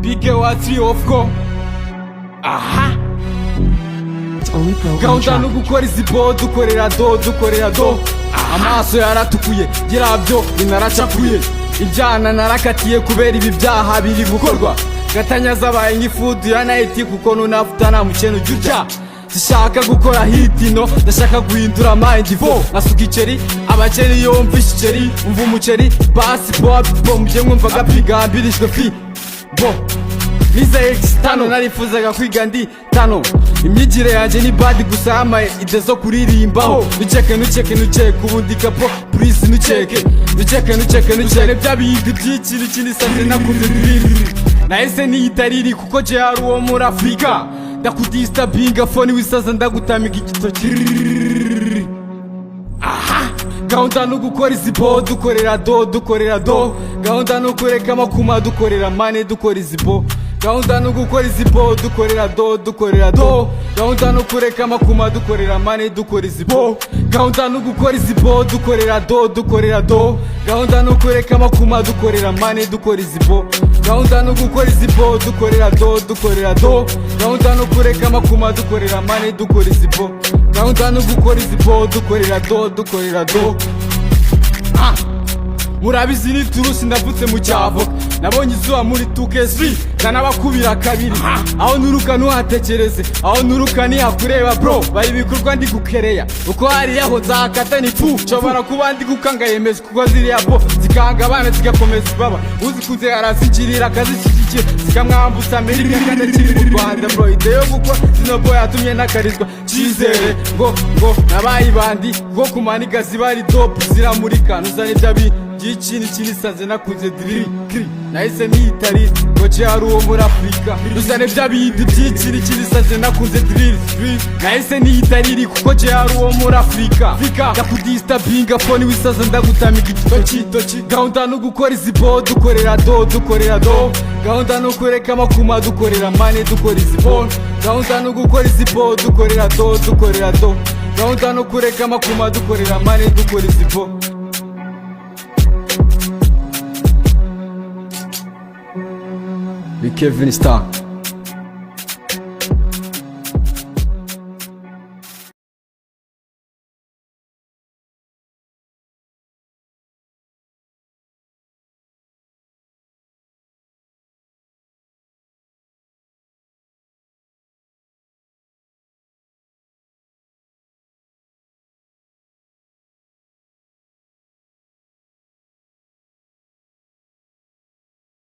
bige wa 3 of go. Aha gahunda no gukora izibo dukorera do amaso yaratukuye girabyo inaracakuye ibyana narakatiye kubera ibi byaha biri gukorwa gatanya zabaye nk'ifudu ya night kuko nunafuta nta mukene ujya zishaka gukora hitino ndashaka guhindura mind vo asuka iceri abakeri yomva ishikeri umva umuceri basi bo mujye mwumva gapigambirijwe fi bo niza extano narifuzaga kwiga ndi tano imyigire yanjye ni bad gusa amaye ide zo kuririmbaho nuceke ubundi kapo please nuceke byabindi by'ikiri kindi sanje nakunze diriri nahise niyitariri kuko je ari uwo muri Afrika ndakudistabinga phone wisaza ndagutamiga igitoki. Aha gahunda no gukora izibo dukorera do gahunda no kureka amakuma dukorera mane dukora izibo gahunda no gukora izibo dukorera do gahunda no kureka amakuma dukorera mane dukora izibo gahunda no gukora izibo dukorera do gahunda no kureka amakuma dukorera mane dukora izibo gahunda no gukora izibo dukorera do gahunda no kureka amakuma dukorera mane dukora izibo gahunda no gukora izibo dukorera do. Murabizi ni turusi ndavutse mu cyavo nabonye izuba muri 2K3 kanabakubira kabiri aho nuruka nuhatekereze aho nuruka ni hakureba bro bari bikorwa ndi gukereya uko hari yaho zakata ni fu nshobora kuba ndi gukanga yemeza kuko ziri yabo zikanga abana zigakomeza baba uzikuze arasikirira akazishyigikira zikamwambutsa Amerika kandi kiri mu Rwanda bro ideyo guko zino boy yatumye nakarizwa cyizere ngo nabayibandi ngo kumaniga zibari top ziramurika nuzane byabi Gicini sanze nakunze diriri nahise niyitari ngo je ari uwo muri Afrika dusane byabindi by'ikini sanze nakunze diriri nahise niyitariri kuko je ari uwo muri Afrika ndakudistabinga phone wisaza ndagutamiga igitoki gahunda no gukora izibo dukorera do gahunda no kureka amakuma dukorera mane dukora izibo gahunda no gukora izibo dukorera do gahunda no kureka amakuma dukorera mane dukora izibo. Kevin Star.